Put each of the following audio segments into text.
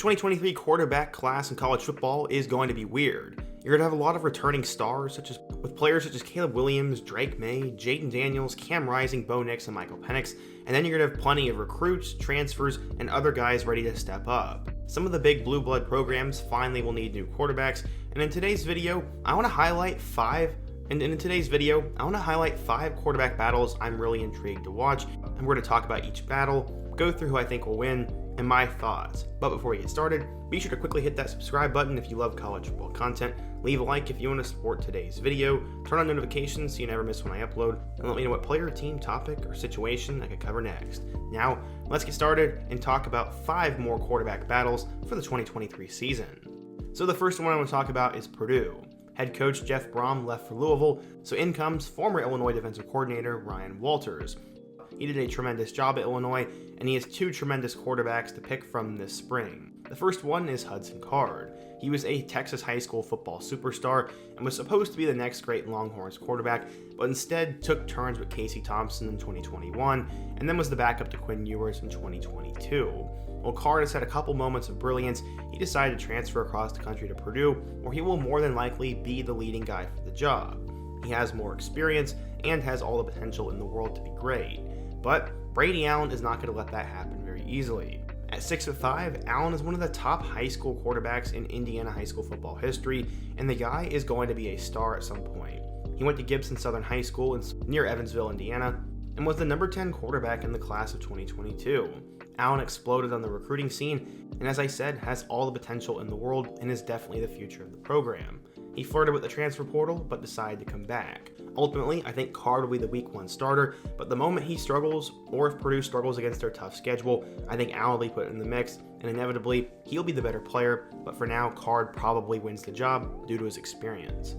2023 quarterback class in college football is going to be weird. You're going to have a lot of returning stars, with players such as Caleb Williams, Drake May, Jaden Daniels, Cam Rising, Bo Nix, and Michael Penix, and then you're going to have plenty of recruits, transfers, and other guys ready to step up. Some of the big blue blood programs finally will need new quarterbacks, and in today's video, I want to highlight five quarterback battles I'm really intrigued to watch, and we're going to talk about each battle, go through who I think will win, and my thoughts. But before we get started, be sure to quickly hit that subscribe button if you love college football content, leave a like if you want to support today's video, turn on notifications so you never miss when I upload, and let me know what player, team, topic, or situation I could cover next. Now, let's get started and talk about 5 more quarterback battles for the 2023 season. So the first one I want to talk about is Purdue. Head coach Jeff Brom left for Louisville, so in comes former Illinois defensive coordinator Ryan Walters. He did a tremendous job at Illinois, and he has 2 tremendous quarterbacks to pick from this spring. The first one is Hudson Card. He was a Texas high school football superstar and was supposed to be the next great Longhorns quarterback, but instead took turns with Casey Thompson in 2021, and then was the backup to Quinn Ewers in 2022. While Card has had a couple moments of brilliance, he decided to transfer across the country to Purdue, where he will more than likely be the leading guy for the job. He has more experience and has all the potential in the world to be great. But Brady Allen is not going to let that happen very easily. At 6'5", Allen is one of the top high school quarterbacks in Indiana high school football history, and the guy is going to be a star at some point. He went to Gibson Southern High School near Evansville, Indiana, and was the number 10 quarterback in the class of 2022. Allen exploded on the recruiting scene, and as I said, has all the potential in the world and is definitely the future of the program. He flirted with the transfer portal, but decided to come back. Ultimately, I think Card will be the week 1 starter, but the moment he struggles, or if Purdue struggles against their tough schedule, I think Allen will be put in the mix, and inevitably, he'll be the better player, but for now, Card probably wins the job due to his experience.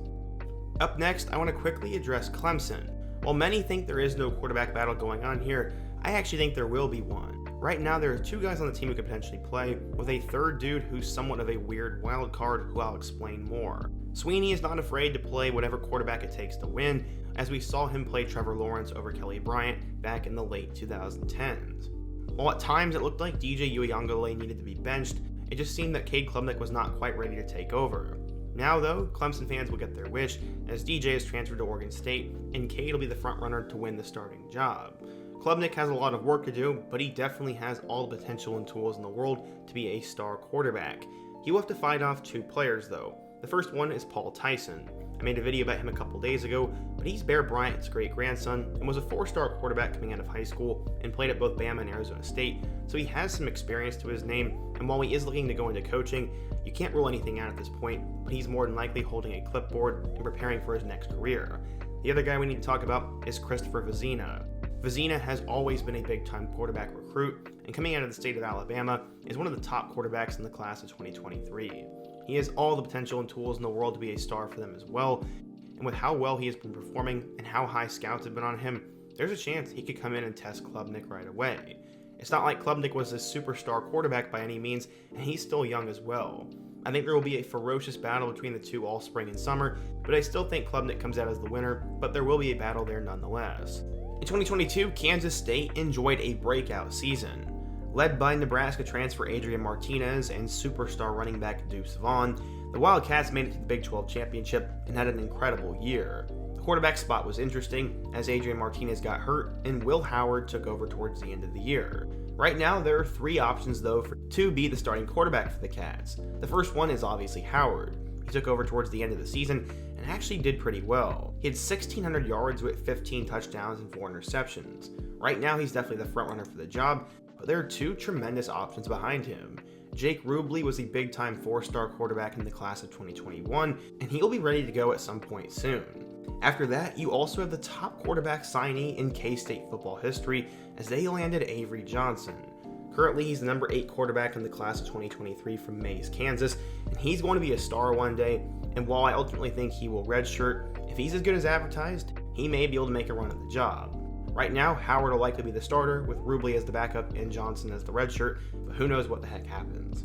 Up next, I want to quickly address Clemson. While many think there is no quarterback battle going on here, I actually think there will be one. Right now, there are 2 guys on the team who could potentially play, with a third dude who's somewhat of a weird wild card who I'll explain more. Sweeney is not afraid to play whatever quarterback it takes to win, as we saw him play Trevor Lawrence over Kelly Bryant back in the late 2010s. While at times it looked like DJ Uiagalelei needed to be benched, it just seemed that Cade Klubnik was not quite ready to take over. Now though, Clemson fans will get their wish, as DJ is transferred to Oregon State, and Cade will be the frontrunner to win the starting job. Klubnik has a lot of work to do, but he definitely has all the potential and tools in the world to be a star quarterback. He will have to fight off 2 players though. The first one is Paul Tyson. I made a video about him a couple days ago, but he's Bear Bryant's great-grandson and was a 4-star quarterback coming out of high school and played at both Bama and Arizona State, so he has some experience to his name, and while he is looking to go into coaching, you can't rule anything out at this point, but he's more than likely holding a clipboard and preparing for his next career. The other guy we need to talk about is Christopher Vezina. Vezina has always been a big-time quarterback recruit, and coming out of the state of Alabama, is one of the top quarterbacks in the class of 2023. He has all the potential and tools in the world to be a star for them as well, and with how well he has been performing and how high scouts have been on him, there's a chance he could come in and test Klubnik right away. It's not like Klubnik was this superstar quarterback by any means, and he's still young as well. I think there will be a ferocious battle between the 2 all spring and summer, but I still think Klubnik comes out as the winner, but there will be a battle there nonetheless. In 2022, Kansas State enjoyed a breakout season. Led by Nebraska transfer Adrian Martinez and superstar running back Deuce Vaughn, the Wildcats made it to the Big 12 championship and had an incredible year. The quarterback spot was interesting, as Adrian Martinez got hurt and Will Howard took over towards the end of the year. Right now, there are 3 options though to be the starting quarterback for the Cats. The first one is obviously Howard. He took over towards the end of the season and actually did pretty well. He had 1,600 yards with 15 touchdowns and 4 interceptions. Right now, he's definitely the frontrunner for the job, but there are 2 tremendous options behind him. Jake Rubley was a big-time 4-star quarterback in the class of 2021, and he'll be ready to go at some point soon. After that, you also have the top quarterback signee in K-State football history, as they landed Avery Johnson. Currently, he's the number 8 quarterback in the class of 2023 from Mays, Kansas, and he's going to be a star one day, and while I ultimately think he will redshirt, if he's as good as advertised, he may be able to make a run at the job. Right now, Howard will likely be the starter, with Rubley as the backup and Johnson as the redshirt, but who knows what the heck happens.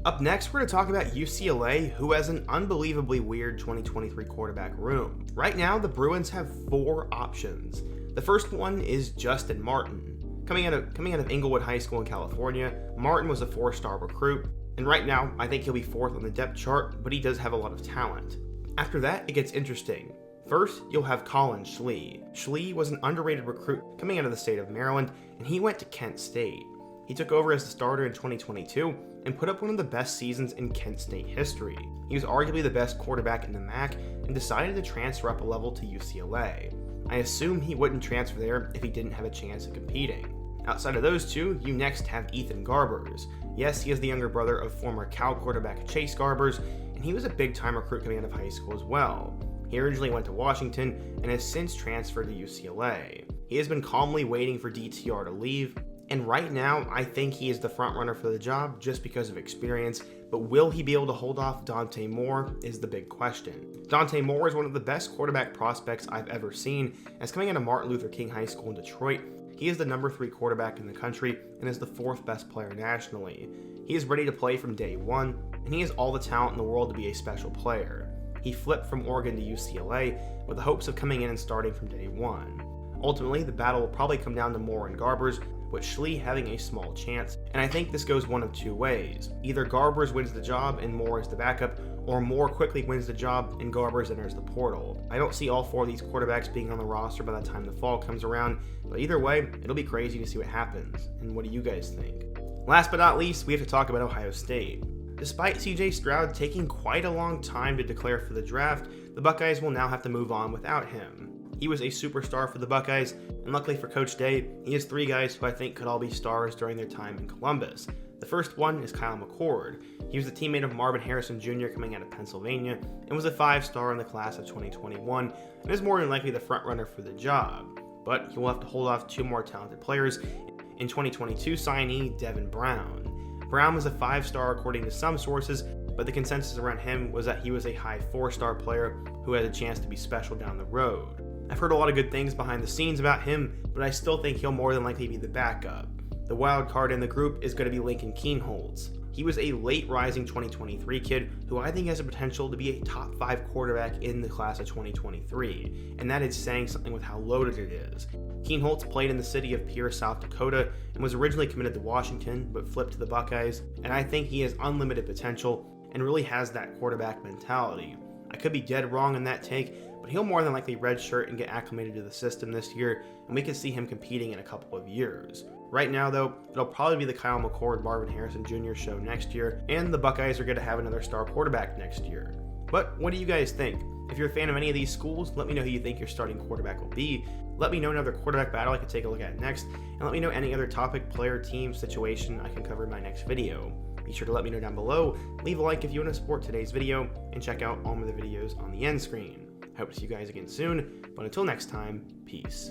Up next, we're going to talk about UCLA, who has an unbelievably weird 2023 quarterback room. Right now, the Bruins have 4 options. The first one is Justin Martin. Coming out of Inglewood High School in California, Martin was a 4-star recruit, And right now, I think he'll be 4th on the depth chart, but he does have a lot of talent. After that, it gets interesting. First, you'll have Colin Schlee. Schlee was an underrated recruit coming out of the state of Maryland, and he went to Kent State. He took over as the starter in 2022 and put up one of the best seasons in Kent State history. He was arguably the best quarterback in the MAC and decided to transfer up a level to UCLA. I assume he wouldn't transfer there if he didn't have a chance at competing. Outside of those two, you next have Ethan Garbers. Yes, he is the younger brother of former Cal quarterback Chase Garbers, and he was a big-time recruit coming out of high school as well. He originally went to Washington and has since transferred to UCLA. He has been calmly waiting for DTR to leave, and right now, I think he is the front runner for the job just because of experience, but will he be able to hold off Dante Moore is the big question. Dante Moore is one of the best quarterback prospects I've ever seen, as coming out of Martin Luther King High School in Detroit, he is the number 3 quarterback in the country and is the 4th best player nationally. He is ready to play from day one, and he has all the talent in the world to be a special player. He flipped from Oregon to UCLA with the hopes of coming in and starting from day one. Ultimately, the battle will probably come down to Moore and Garbers, with Schlee having a small chance, and I think this goes one of two ways. Either Garbers wins the job and Moore is the backup, or Moore quickly wins the job and Garbers enters the portal. I don't see all 4 of these quarterbacks being on the roster by the time the fall comes around, but either way, it'll be crazy to see what happens. And what do you guys think? Last but not least, we have to talk about Ohio State. Despite CJ Stroud taking quite a long time to declare for the draft, the Buckeyes will now have to move on without him. He was a superstar for the Buckeyes, and luckily for Coach Day, he has 3 guys who I think could all be stars during their time in Columbus. The first one is Kyle McCord. He was a teammate of Marvin Harrison Jr. coming out of Pennsylvania, and was a 5-star in the class of 2021, and is more than likely the frontrunner for the job. But he will have to hold off 2 more talented players in 2022 signee Devin Brown. Brown was a 5-star according to some sources, but the consensus around him was that he was a high 4-star player who had a chance to be special down the road. I've heard a lot of good things behind the scenes about him, but I still think he'll more than likely be the backup. The wild card in the group is going to be Lincoln Kienholz. He was a late rising 2023 kid who I think has the potential to be a top 5 quarterback in the class of 2023, and that is saying something with how loaded it is. Kienholz played in the city of Pierce, South Dakota, and was originally committed to Washington, but flipped to the Buckeyes, and I think he has unlimited potential and really has that quarterback mentality. I could be dead wrong in that take, but he'll more than likely redshirt and get acclimated to the system this year, and we could see him competing in a couple of years. Right now, though, it'll probably be the Kyle McCord, Marvin Harrison Jr. show next year, and the Buckeyes are going to have another star quarterback next year. But what do you guys think? If you're a fan of any of these schools, let me know who you think your starting quarterback will be. Let me know another quarterback battle I could take a look at next, and let me know any other topic, player, team, situation I can cover in my next video. Be sure to let me know down below, leave a like if you want to support today's video, and check out all of the videos on the end screen. I hope to see you guys again soon, but until next time, peace.